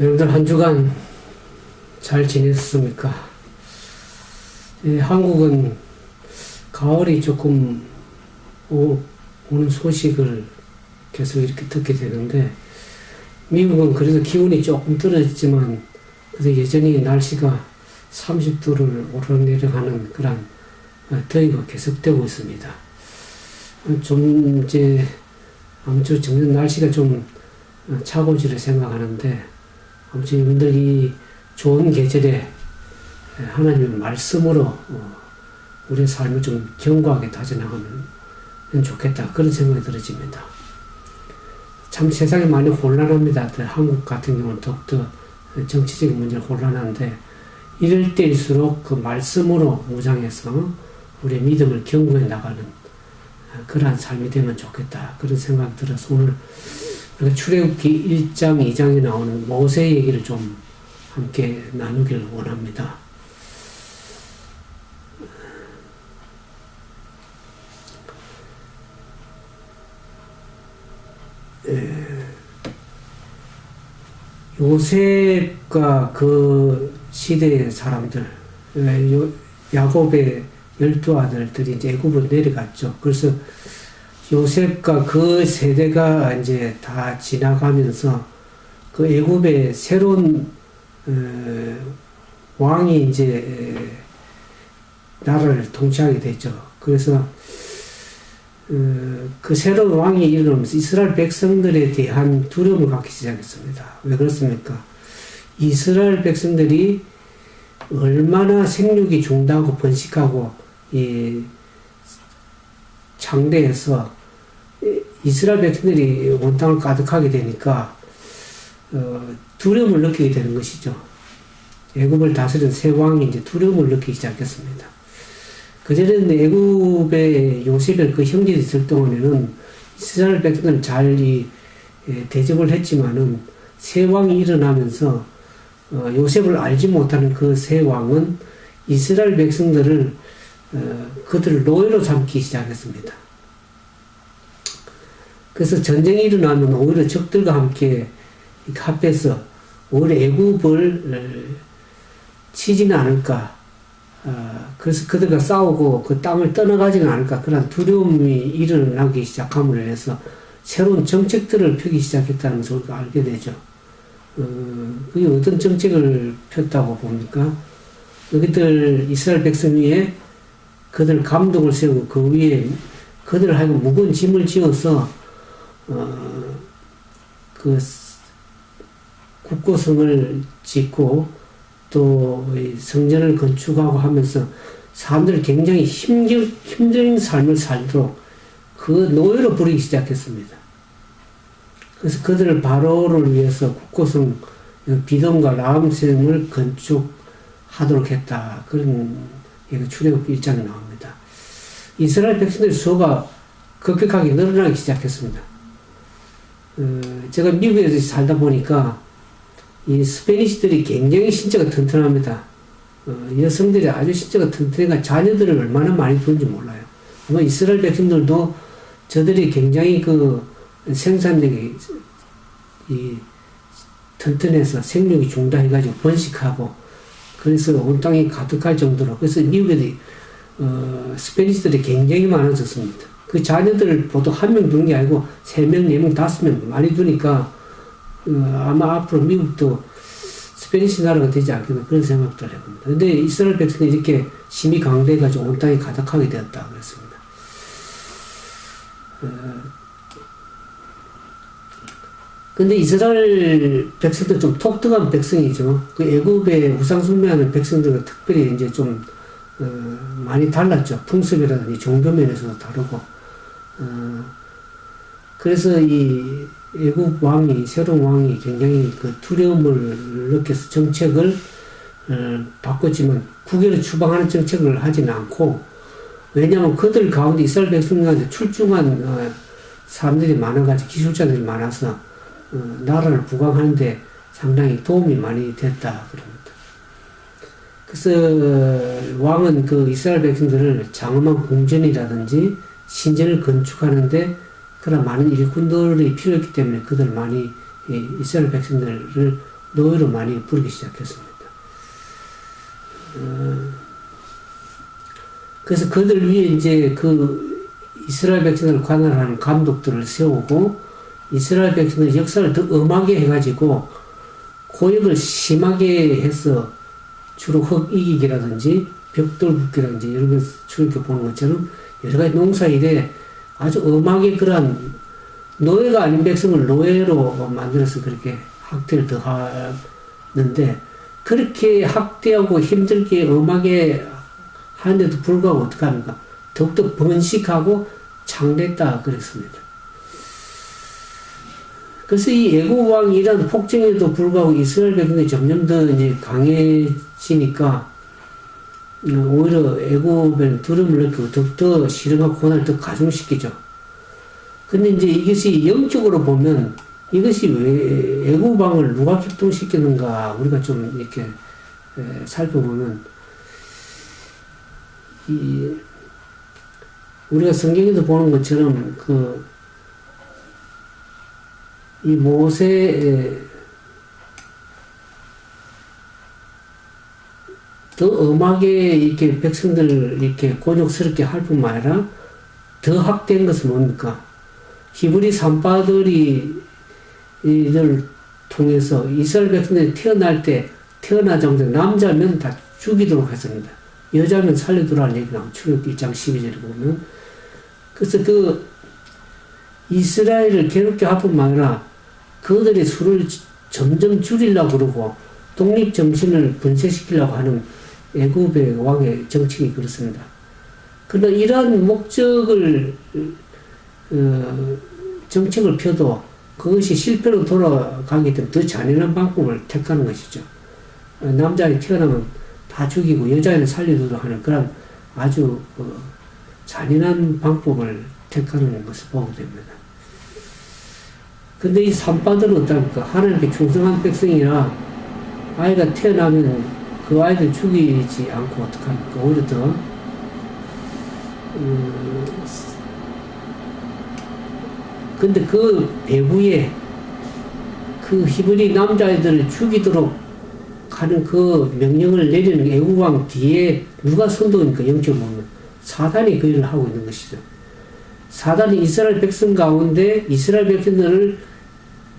여러분들 한 주간 잘 지냈습니까? 한국은 가을이 조금 오는 소식을 계속 이렇게 듣게 되는데, 미국은 그래도 기온이 조금 떨어졌지만 그래도 여전히 날씨가 30도를 오르내려가는 그런 더위가 계속되고 있습니다. 좀 이제 아무쪼록 정말 날씨가 좀 차고지를 생각하는데, 아무튼 여러분들 이 좋은 계절에 하나님의 말씀으로 우리의 삶을 좀 견고하게 다져나가면 좋겠다, 그런 생각이 들어집니다. 참 세상이 많이 혼란합니다. 한국 같은 경우는 더욱더 정치적인 문제가 혼란한데, 이럴 때일수록 그 말씀으로 무장해서 우리의 믿음을 견고해 나가는 그러한 삶이 되면 좋겠다, 그런 생각이 들어서 오늘 출애굽기 1장, 2장에 나오는 모세 얘기를 좀 함께 나누기를 원합니다. 요셉과 그 시대의 사람들, 야곱의 12아들들이 이제 애굽으로 내려갔죠. 그래서 요셉과 그 세대가 이제 다 지나가면서 그 애굽의 새로운 왕이 이제 나라를 통치하게 됐죠. 그래서 그 새로운 왕이 일어나면서 이스라엘 백성들에 대한 두려움을 갖기 시작했습니다. 왜 그렇습니까? 이스라엘 백성들이 얼마나 생육이 중다하고 번식하고 이 창대해서 이스라엘 백성들이 온 땅을 가득하게 되니까 두려움을 느끼게 되는 것이죠. 애굽을 다스린 새 왕이 이제 두려움을 느끼기 시작했습니다. 그전에는 애굽의 요셉의 그 형제들이 있을 동안에는 이스라엘 백성들은 잘 대접을 했지만은 새 왕이 일어나면서 요셉을 알지 못하는 그 새 왕은 이스라엘 백성들을 그들을 노예로 삼기 시작했습니다. 그래서 전쟁이 일어나면 오히려 적들과 함께 합해서 오히려 애굽을 치지는 않을까, 그래서 그들과 싸우고 그 땅을 떠나가지는 않을까, 그런 두려움이 일어나기 시작함으로 해서 새로운 정책들을 펴기 시작했다는 것을 우리가 알게 되죠. 그게 어떤 정책을 폈다고 봅니까? 여기들 이스라엘 백성 위에 그들 감독을 세우고 그 위에 그들을 하여금 무거운 짐을 지어서 그 국고성을 짓고 또 성전을 건축하고 하면서 사람들이 굉장히 힘든 삶을 살도록 그 노예로 부리기 시작했습니다. 그래서 그들을 바로를 위해서 국고성 비돔과 라암샘을 건축하도록 했다, 그런 얘기가 출애굽기 1장에 나옵니다. 이스라엘 백성들의 수가 급격하게 늘어나기 시작했습니다. 제가 미국에서 살다 보니까 이 스페니시들이 굉장히 신체가 튼튼합니다. 여성들이 아주 신체가 튼튼하니까 자녀들을 얼마나 많이 두는지 몰라요. 아마 이스라엘 백성들도 저들이 굉장히 그 생산력이 튼튼해서 생육이 중단해가지고 번식하고, 그래서 온 땅이 가득할 정도로, 그래서 미국에 스페니시들이 굉장히 많아졌습니다. 그 자녀들을 보통 한 명 두는 게 아니고 3명, 4명, 5명 많이 두니까 아마 앞으로 미국도 스페니시 나라가 되지 않겠나, 그런 생각들을 해봅니다. 근데 이스라엘 백성이 이렇게 힘이 강대해가지고 온 땅이 가득하게 되었다 그랬습니다. 근데 이스라엘 백성들 좀 독특한 백성이죠. 그 애굽의 우상 숭배하는 백성들과 특별히 이제 좀 많이 달랐죠. 풍습이라든지 종교 면에서도 다르고. 그래서 이 애굽 왕이, 새로운 왕이 굉장히 그 두려움을 느껴서 정책을 바꿨지만 국외로 추방하는 정책을 하지는 않고, 왜냐하면 그들 가운데 이스라엘 백성 가운데 출중한 사람들이 많아가지고 기술자들이 많아서 나라를 부강하는데 상당히 도움이 많이 됐다 그럽니다. 그래서 왕은 그 이스라엘 백성들을 장엄한 궁전이라든지 신전을 건축하는데 그런 많은 일꾼들이 필요했기 때문에 그들 많이 이스라엘 백성들을 노예로 많이 부르기 시작했습니다. 그래서 그들 위에 이제 그 이스라엘 백성을 관할하는 감독들을 세우고 이스라엘 백성의 역사를 더 엄하게 해가지고 고역을 심하게 해서 주로 흙이기라든지 벽돌 붓기라든지 이런 걸 추격해 보는 것처럼 여러 가지 농사일에 아주 엄하게 그러한 노예가 아닌 백성을 노예로 만들어서 그렇게 학대를 더 하는데 그렇게 학대하고 힘들게 엄하게 하는데도 불구하고 어떡합니까? 더욱더 번식하고 창대했다 그랬습니다. 그래서 이 애굽왕이란 폭정에도 불구하고 이스라엘 백성이 점점 더 이제 강해지니까 오히려 애굽에는 두려움을 느끼고 더욱더 시련과 고난을 더 가중시키죠. 근데 이제 이것이 영적으로 보면 이것이 왜 애굽왕을 누가 격동시켰는가 우리가 좀 이렇게 살펴보면 우리가 성경에도 보는 것처럼 이 모세 더 엄하게 이렇게 백성들을 이렇게 곤욕스럽게 할 뿐만 아니라 더 학대한 것은 뭡니까? 히브리 산파들이 이들 통해서 이스라엘 백성들이 태어나자마자 남자면 다 죽이도록 했습니다. 여자면 살려두라는 얘기 나오고 출애굽기 1장 12절에 보면 그래서 이스라엘을 괴롭게 할 뿐만 아니라 그들의 수를 점점 줄이려고 그러고 독립정신을 분쇄시키려고 하는 애굽의 왕의 정책이 그렇습니다. 그러나 이러한 목적을 정책을 펴도 그것이 실패로 돌아가기 때문에 더 잔인한 방법을 택하는 것이죠. 남자에 태어나면 다 죽이고 여자애는 살려두도록 하는 그런 아주 잔인한 방법을 택하는 것을 보게 됩니다. 근데 이 산파들은 어떻습니까? 하나님께 충성한 백성이라 아이가 태어나면 그 아이를 죽이지 않고 어떡합니까? 오히려 더 근데 그 배후에 그 히브리 남자애들을 죽이도록 하는 그 명령을 내리는 애국왕 뒤에 누가 선도입니까? 영적으로 보면 사단이 그 일을 하고 있는 것이죠. 사단이 이스라엘 백성 가운데 이스라엘 백성들을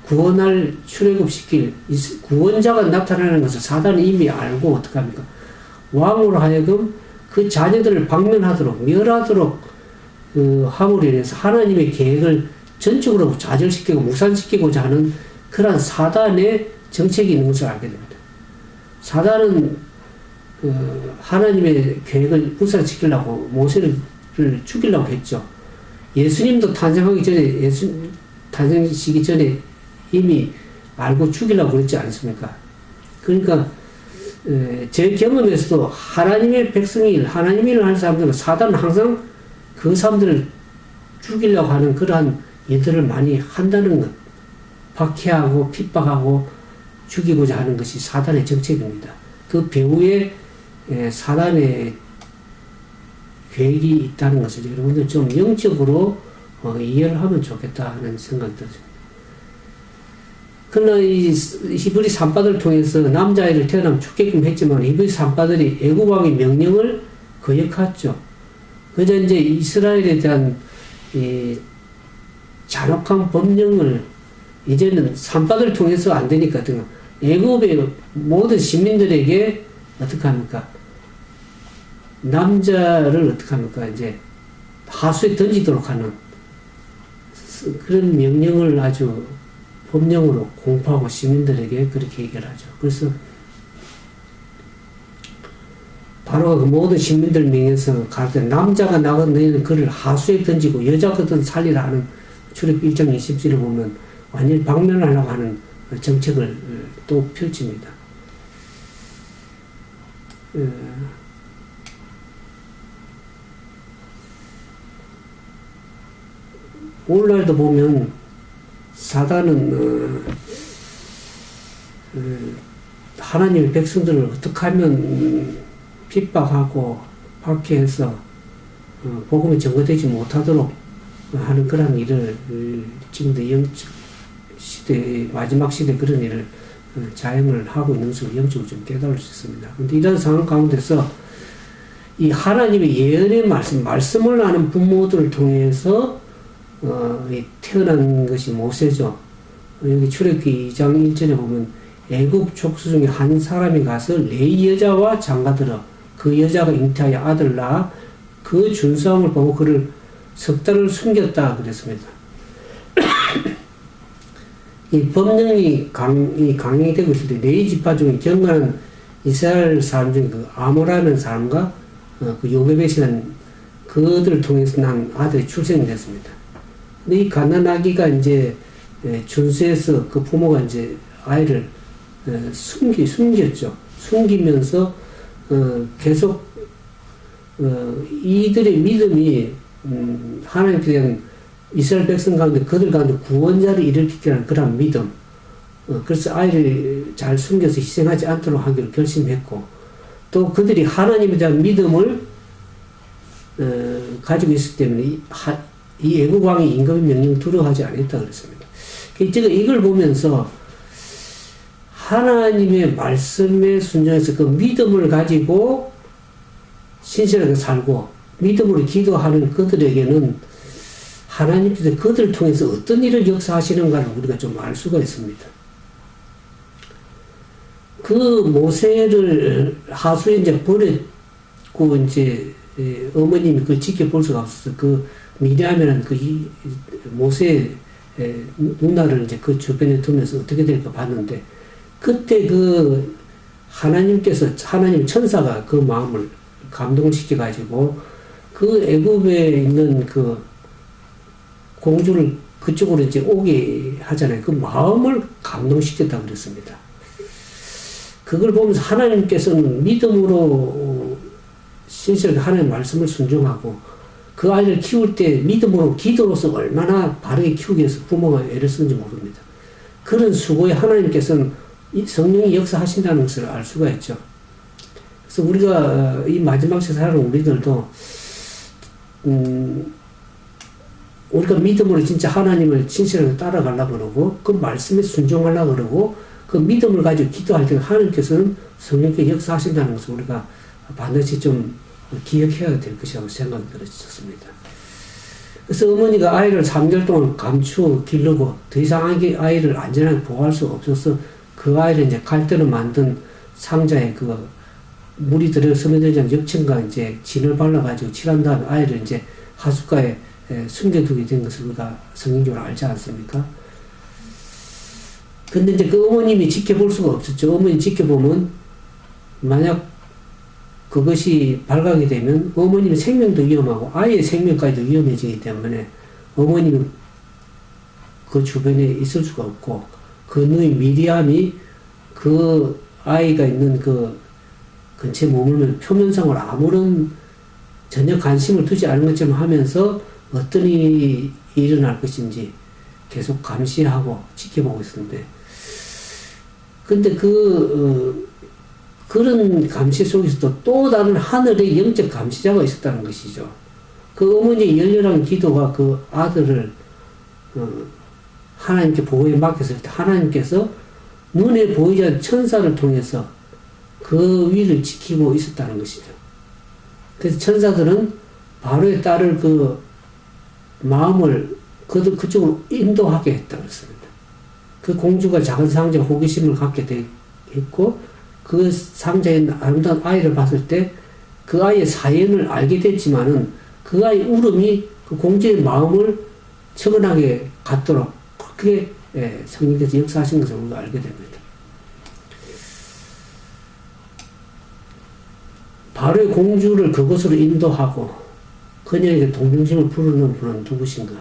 구원할 출애굽시킬 구원자가 나타나는 것을 사단이 이미 알고 어떡합니까? 왕으로 하여금 그 자녀들을 박멸하도록 멸하도록 함으로 인해서 하나님의 계획을 전적으로 좌절시키고 무산시키고자 하는 그러한 사단의 정책이 있는 것을 알게 됩니다. 사단은 하나님의 계획을 무산시키려고 모세를 죽이려고 했죠. 예수님도 탄생시기 전에 이미 알고 죽이려고 그랬지 않습니까? 그러니까 제 경험에서도 하나님의 백성일, 하나님의 일을 하는 사람들은 사단은 항상 그 사람들을 죽이려고 하는 그러한 일들을 많이 한다는 것. 박해하고 핍박하고 죽이고자 하는 것이 사단의 정책입니다. 그 배후에 사단의 계획이 있다는 것을 여러분들 좀 영적으로 이해를 하면 좋겠다 하는 생각이 들었습니다. 그러나 이 히브리 산파들을 통해서 남자아이를 태어나면 죽게끔 했지만 히브리 산파들이 애굽왕의 명령을 거역했죠. 그저 이제 이스라엘에 대한 이 잔혹한 법령을 이제는 산파들을 통해서 안 되니까 애굽의 모든 시민들에게 어떻게 합니까? 남자를 어떻게 합니까? 이제 하수에 던지도록 하는 그런 명령을 아주 법령으로 공포하고 시민들에게 그렇게 얘기를 하죠. 그래서 바로 그 모든 시민들 명예에서 가르쳐 남자가 나가는 그를 하수에 던지고 여자거든 살리라 하는 출애굽기 1장 20절을 보면 완전히 박멸하려고 하는 정책을 또 펼칩니다. 오늘날도 보면 사단은 하나님의 백성들을 어떻게 하면 핍박하고 박해해서 복음이 전거되지 못하도록 하는 그런 일을 지금도 영적 시대 마지막 시대 그런 일을 자행을 하고 있는 것을 영적으로 좀 깨달을 수 있습니다. 그런데 이런 상황 가운데서 이 하나님의 예언의 말씀을 아는 부모들을 통해서 태어난 것이 모세죠. 여기 출애굽기 2장 1절에 보면 애굽 족속 중에 한 사람이 가서 레위 여자와 장가들어 그 여자가 잉태하여 아들을 낳아 그 준수함을 보고 그를 석 달을 숨겼다 그랬습니다. 이 법령이 강행되고 있을 때 레위 지파 중에 경건한 이스라엘 사람 중에 그 아모라는 사람과 그 요게벳이라는 그들을 통해서 난 아들이 출생이 됐습니다. 근데 이 갓난아기가 이제 준수해서 그 부모가 이제 아이를 숨겼죠. 숨기면서 계속 이들의 믿음이 하나님께 대한 이스라엘 백성 가운데 그들 가운데 구원자를 일으키라는 그런 믿음. 그래서 아이를 잘 숨겨서 희생하지 않도록 하기로 결심했고 또 그들이 하나님에 대한 믿음을 가지고 있기 때문에 이 애국 왕이 임금의 명령을 두려워하지 않았다 그랬습니다. 제가 이걸 보면서 하나님의 말씀에 순종해서 그 믿음을 가지고 신실하게 살고 믿음으로 기도하는 그들에게는 하나님께서 그들을 통해서 어떤 일을 역사하시는가를 우리가 좀 알 수가 있습니다. 그 모세를 하수에 이제 버렸고 이제 어머님이 그걸 지켜볼 수가 없어서 그 미리암이라는 그 모세의 누나를 이제 그 주변에 두면서 어떻게 될까 봤는데 그때 그 하나님 천사가 그 마음을 감동을 시켜가지고 그 애굽에 있는 그 공주를 그쪽으로 이제 오게 하잖아요. 그 마음을 감동시켰다고 그랬습니다. 그걸 보면서 하나님께서는 믿음으로 신실하게 하나님의 말씀을 순종하고 그 아이를 키울 때 믿음으로 기도로서 얼마나 바르게 키우기 위해서 부모가 애를 쓰는지 모릅니다. 그런 수고에 하나님께서는 이 성령이 역사하신다는 것을 알 수가 있죠. 그래서 우리가 이 마지막 세상에 살아가는 우리들도 우리가 믿음으로 진짜 하나님을 진실하게 따라가려고 그러고 그 말씀에 순종하려고 그러고 그 믿음을 가지고 기도할 때 하나님께서는 성령께 역사하신다는 것을 우리가 반드시 좀 기억해야 될 것이라고 생각이 들었습니다. 그래서 어머니가 아이를 3개월 동안 감추어 기르고 더 이상 아이를 안전하게 보호할 수 없어서 그 아이를 이제 갈대로 만든 상자에 그 물이 들어 스며들지 않은 역청과 이제 진을 발라가지고 칠한 다음에 아이를 이제 하숫가에 숨겨두게 된 것을 우리가 성경적으로 알지 않습니까? 근데 이제 그 어머님이 지켜볼 수가 없었죠. 어머니 지켜보면 만약 그것이 발각이 되면 어머님의 생명도 위험하고 아이의 생명까지도 위험해지기 때문에 어머님은 그 주변에 있을 수가 없고 그 누이 미리암이 그 아이가 있는 그 근처에 머물면 표면상으로 아무런 전혀 관심을 두지 않은 것처럼 하면서 어떤 일이 일어날 것인지 계속 감시하고 지켜보고 있었는데 근데 그런 감시 속에서도 또 다른 하늘의 영적 감시자가 있었다는 것이죠. 그 어머니의 열렬한 기도가 그 아들을 하나님께 보호에 맡겼을 때 하나님께서 눈에 보이지 않는 천사를 통해서 그 위를 지키고 있었다는 것이죠. 그래서 천사들은 바로의 딸을 그 마음을 그쪽으로 인도하게 했다고 했습니다. 그 공주가 작은 상자에 호기심을 갖게 했고 그 상자에 있는 아름다운 아이를 봤을 때 그 아이의 사연을 알게 됐지만은 그 아이의 울음이 그 공주의 마음을 처근하게 갖도록 그렇게 성령께서 역사하신 것을 우리가 알게 됩니다. 바로의 공주를 그곳으로 인도하고 그녀에게 동정심을 부르는 분은 누구신가?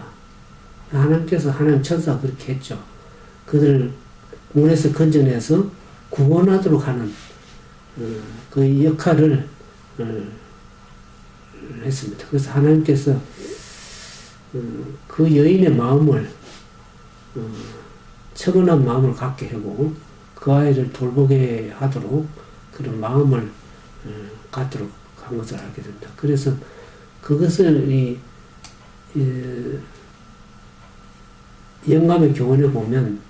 하나님께서 하나님 천사가 그렇게 했죠. 그들을 문에서 건져내서 구원하도록 하는 그 역할을 했습니다. 그래서 하나님께서 그 여인의 마음을 처근한 마음을 갖게 하고 그 아이를 돌보게 하도록 그런 마음을 갖도록 한 것을 알게 됩니다. 그래서 그것을 영감의 교훈에 보면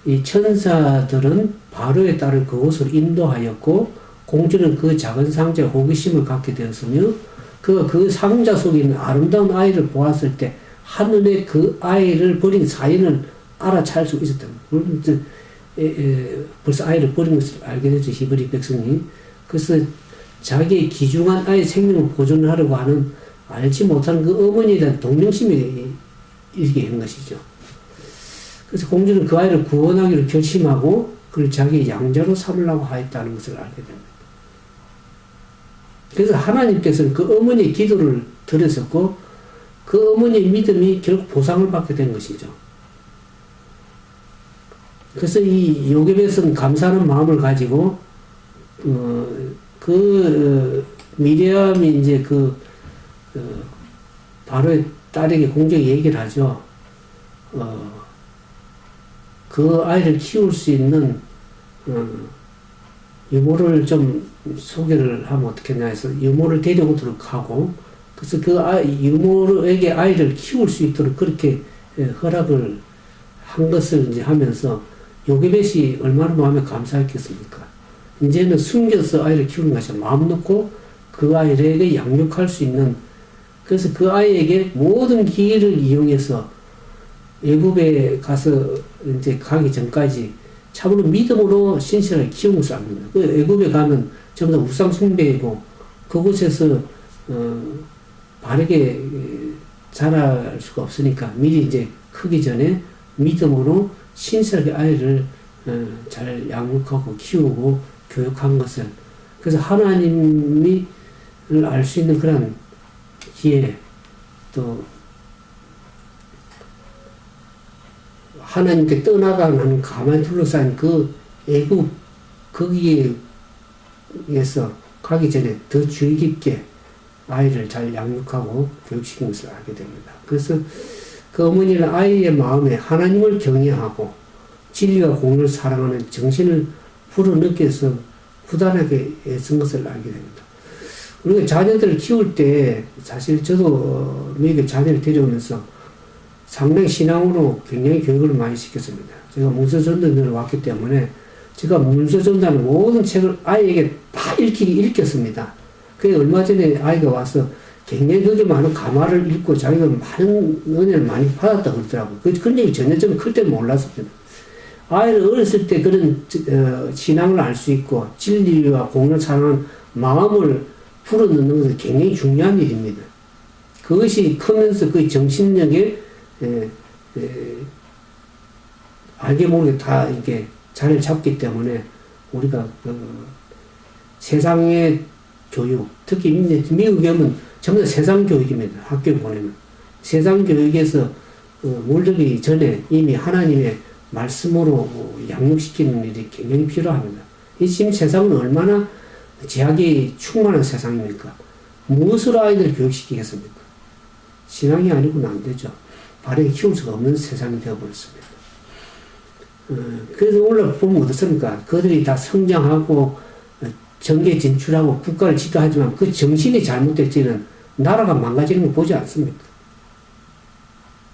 이 천사들은 바로의 딸을 그곳으로 인도하였고 공주는 그 작은 상자에 호기심을 갖게 되었으며 그 상자 속에 있는 아름다운 아이를 보았을 때 한눈에 그 아이를 버린 사인을 알아차릴 수 있었다. 벌써 아이를 버린 것을 알게 되죠. 히브리 백성이. 그래서 자기의 귀중한 아이의 생명을 보존하려고 하는 알지 못하는 그 어머니에 대한 동정심이 일게 한 것이죠. 그래서 공주는 그 아이를 구원하기로 결심하고 그를 자기의 양자로 삼으려고 하였다는 것을 알게 됩니다. 그래서 하나님께서는 그 어머니의 기도를 들으셨고 그 어머니의 믿음이 결국 보상을 받게 된 것이죠. 그래서 이 요셉은 감사하는 마음을 가지고 미리암이 이제 바로의 딸에게 공주에게 얘기를 하죠. 그 아이를 키울 수 있는 유모를 좀 소개를 하면 어떻겠냐 해서 유모를 데려오도록 하고 그래서 유모에게 아이를 키울 수 있도록 그렇게 허락을 한 것을 이제 하면서 요게벳이 얼마나 마음에 감사했겠습니까? 이제는 숨겨서 아이를 키우는 것이 마음 놓고 그 아이에게 양육할 수 있는 그래서 그 아이에게 모든 기회를 이용해서 애굽에 가서 이제 가기 전까지 참으로 믿음으로 신실하게 키운 것을 압니다. 그 애굽에 가면 전부 다 우상 숭배이고 그곳에서 바르게 자랄 수가 없으니까 미리 이제 크기 전에 믿음으로 신실하게 아이를 잘 양육하고 키우고 교육한 것을 그래서 하나님을 알 수 있는 그런 기회 또 하나님께 떠나가는 가만히 둘러싸인 그 애굽 거기에서 가기 전에 더 주의 깊게 아이를 잘 양육하고 교육시킨 것을 알게 됩니다. 그래서 그 어머니는 아이의 마음에 하나님을 경외하고 진리와 공의를 사랑하는 정신을 불어넣기위해서 부단하게 애쓴 것을 알게 됩니다. 우리가 자녀들을 키울 때 사실 저도 미국에 자녀를 데려오면서 상당히 신앙으로 굉장히 교육을 많이 시켰습니다. 제가 문서전도를 왔기 때문에 제가 문서전도하는 모든 책을 아이에게 다 읽혔습니다. 그게 얼마 전에 아이가 와서 굉장히 그렇게 많은 가마를 읽고 자기가 많은 은혜를 많이 받았다 그러더라고요. 그런 얘기 전혀 좀 클 때 몰랐습니다. 아이를 어렸을 때 그런 신앙을 알 수 있고 진리와 공의를 사랑하는 마음을 불어넣는 것은 굉장히 중요한 일입니다. 그것이 크면서 그 정신력에 알게 모르게 다 이렇게 자리를 잡기 때문에 우리가 세상의 교육, 특히 미국에 오면 전부 다 세상 교육입니다. 학교에 보내면. 세상 교육에서 물들기 전에 이미 하나님의 말씀으로 양육시키는 일이 굉장히 필요합니다. 이 지금 세상은 얼마나 제약이 충만한 세상입니까? 무엇으로 아이들을 교육시키겠습니까? 신앙이 아니고는 안 되죠. 바르게 키울 수가 없는 세상이 되어버렸습니다. 그래서 오늘 보면 어떻습니까? 그들이 다 성장하고 정계 진출하고 국가를 지도하지만 그 정신이 잘못될지는 나라가 망가지는 걸 보지 않습니다.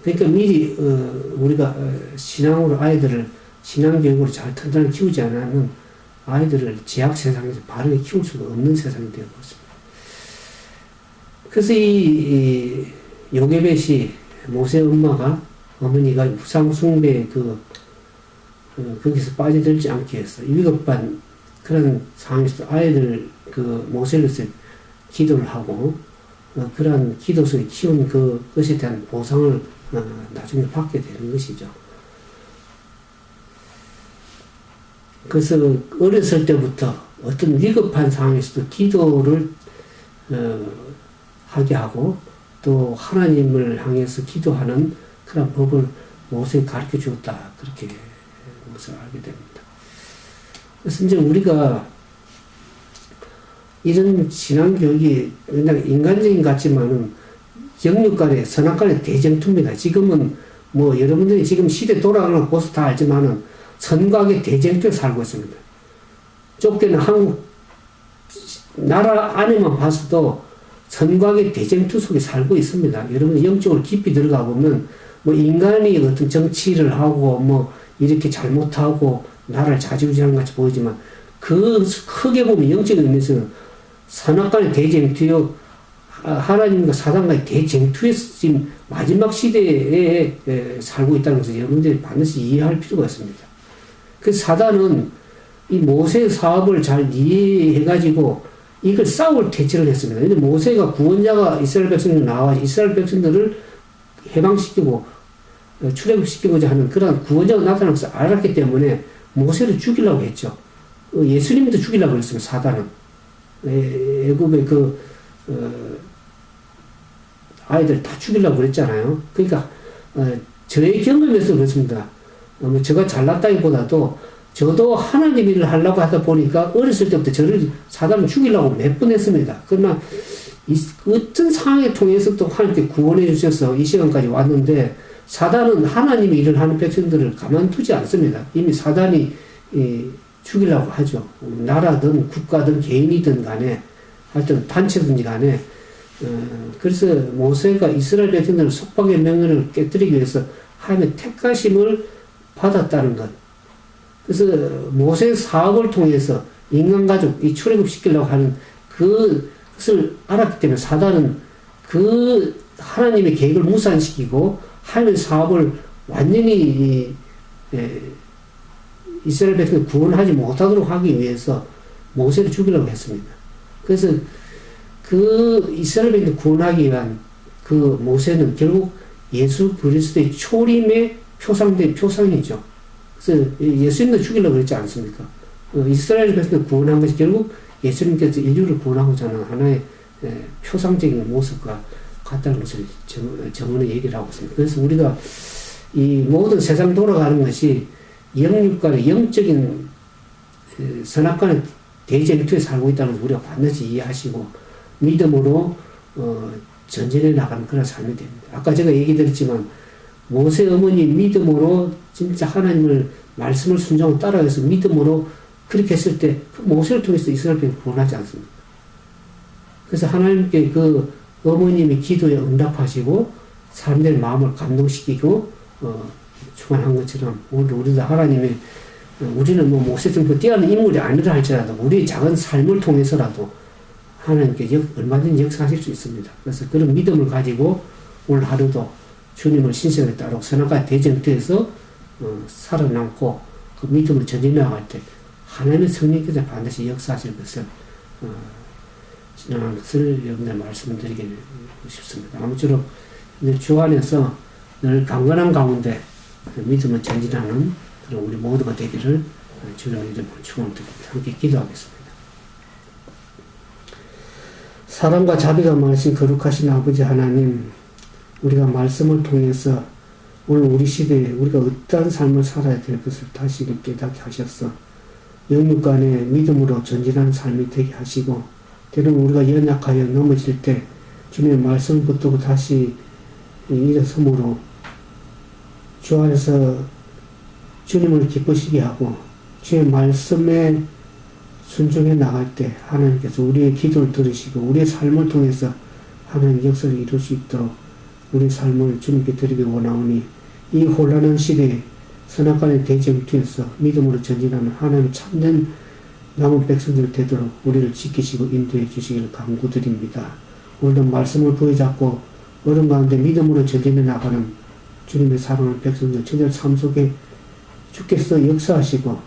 그러니까 미리 우리가 신앙으로 아이들을 신앙교육으로 잘 튼튼하게 키우지 않으면 아이들을 제약 세상에서 바르게 키울 수가 없는 세상이 되어버렸습니다. 그래서 이 요게벳이 모세 어머니가 우상 숭배의 거기서 빠져들지 않게 해서 위급한 그런 상황에서 아이들 모세를 기도를 하고 그런 기도 속에 키운 그것에 대한 보상을 나중에 받게 되는 것이죠. 그래서 어렸을 때부터 어떤 위급한 상황에서도 기도를 하게 하고 또 하나님을 향해서 기도하는 그런 법을 모세에 가르쳐 주었다. 그렇게 것을 알게 됩니다. 그래서 이제 우리가 이런 신앙교육이 그냥 인간적인 것 같지만은 영육 간의 선악 간의 대쟁투입니다. 지금은 뭐 여러분들이 지금 시대 돌아가는 거 보서 다 알지만은 선각의 대쟁투에 살고 있습니다. 좁게는 한국 나라 안에만 봐서도 선각의 대쟁투 속에 살고 있습니다. 여러분 영적으로 깊이 들어가 보면 뭐 인간이 어떤 정치를 하고 뭐 이렇게 잘못하고 나라를 좌지우지하는 것 같이 보이지만 그 크게 보면 영적인 의미에서는 선악간의 대쟁투요, 하나님과 사단과의 대쟁투의 지금 마지막 시대에 살고 있다는 것을 여러분들이 반드시 이해할 필요가 있습니다. 그래서 사단은 이 모세의 사업을 잘 이해해가지고 이걸 싸울 퇴치를 했습니다. 근데 모세가 구원자가 이스라엘 백성들 나와서 이스라엘 백성들을 해방시키고 출애굽시키고자 하는 그런 구원자가 나타난 것을 알았기 때문에 모세를 죽이려고 했죠. 예수님도 죽이려고 했습니다. 사단은. 애굽의 아이들 다 죽이려고 그랬잖아요. 그러니까 저의 경험에서 그렇습니다. 제가 잘났다기보다도 저도 하나님 일을 하려고 하다 보니까 어렸을 때부터 저를 사단을 죽이려고 몇 번 했습니다. 그러나 어떤 상황을 통해서 또 하나님께 구원해 주셔서 이 시간까지 왔는데 사단은 하나님의 일을 하는 백성들을 가만두지 않습니다. 이미 사단이 죽이려고 하죠. 나라든 국가든 개인이든 간에 하여튼 단체든지 간에 그래서 모세가 이스라엘 백성들을 속박의 명령을 깨뜨리기 위해서 하나님의 택하심을 받았다는 것. 그래서 모세의 사업을 통해서 인간가족 이 출애굽시키려고 하는 그것을 알았기 때문에 사단은 그 하나님의 계획을 무산시키고 하나님의 사업을 완전히 이스라엘 백성을 구원하지 못하도록 하기 위해서 모세를 죽이려고 했습니다. 그래서 그 이스라엘 백성을 구원하기 위한 그 모세는 결국 예수 그리스도의 초림의 표상이죠. 그래서 예수님도 죽이려고 그랬지 않습니까? 이스라엘 백성을 구원한 것이 결국 예수님께서 인류를 구원하고자 하는 하나의 표상적인 모습과 같다는 것을 정언에 얘기를 하고 있습니다. 그래서 우리가 이 모든 세상 돌아가는 것이 영육간의 영적인 선악간의 대쟁투에 살고 있다는 걸 우리가 반드시 이해하시고 믿음으로 전진해 나가는 그런 삶이 됩니다. 아까 제가 얘기 드렸지만 모세 어머니 믿음으로 진짜 하나님을 말씀을 순종하고 따라가서 믿음으로 그렇게 했을 때 그 모세를 통해서 이스라엘 백성을 구원하지 않습니까? 그래서 하나님께 그 어머님의 기도에 응답하시고 사람들의 마음을 감동시키고 충만한 것처럼 오늘 우리도 하나님의 우리는 뭐 모세처럼 뛰어난 인물이 아니라 할지라도 우리의 작은 삶을 통해서라도 하나님께 얼마든지 역사하실 수 있습니다. 그래서 그런 믿음을 가지고 오늘 하루도 주님을 신실하게 따르고 선악과의 대쟁투에서 살아남고 그 믿음을 전진해 나갈 때 하나님의 성령께서 반드시 역사하실 것을 지나는 것을 여러분들 말씀드리고 싶습니다. 아무쪼록 주 안에서 늘 강건한 가운데 믿음을 전진하는 그런 우리 모두가 되기를 주님의 이름으로 축원드립니다. 함께 기도하겠습니다. 사랑과 자비가 많으신 거룩하신 아버지 하나님, 우리가 말씀을 통해서 오늘 우리 시대에 우리가 어떠한 삶을 살아야 될 것을 다시 깨닫게 하셔서 영육간의 믿음으로 전진하는 삶이 되게 하시고 때로는 우리가 연약하여 넘어질 때 주님의 말씀을 붙들고 다시 일어섬으로 주 안에서 주님을 기쁘시게 하고 주의 말씀에 순종해 나갈 때 하나님께서 우리의 기도를 들으시고 우리의 삶을 통해서 하나님의 역사를 이룰 수 있도록 우리의 삶을 주님께 드리기 원하오니 이 혼란한 시대에 선악간의 대쟁투에서 믿음으로 전진하는 하나님의 참된 남은 백성들 되도록 우리를 지키시고 인도해 주시기를 간구드립니다. 오늘도 말씀을 부여잡고 어려운 가운데 믿음으로 전진해 나가는 주님의 사랑하는 백성들 저들 삶 속에 주께서 역사하시고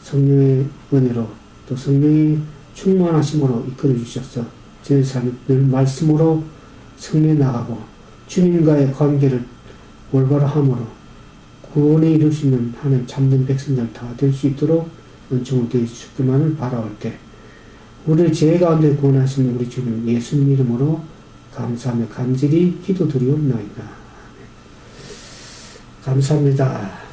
성령의 은혜로 또 성령의 충만하심으로 이끌어 주셔서 저희 삶이 늘 말씀으로 성리해 나가고 주님과의 관계를 올바로 함으로 구원에 이룰 수 있는 하나님 참된 백성들 다 될 수 있도록 은총을 되어 주시기만을 바라올 때 우리를 죄 가운데 구원하시는 우리 주님 예수님 이름으로 감사하며 간절히 기도드리옵나이다. 감사합니다.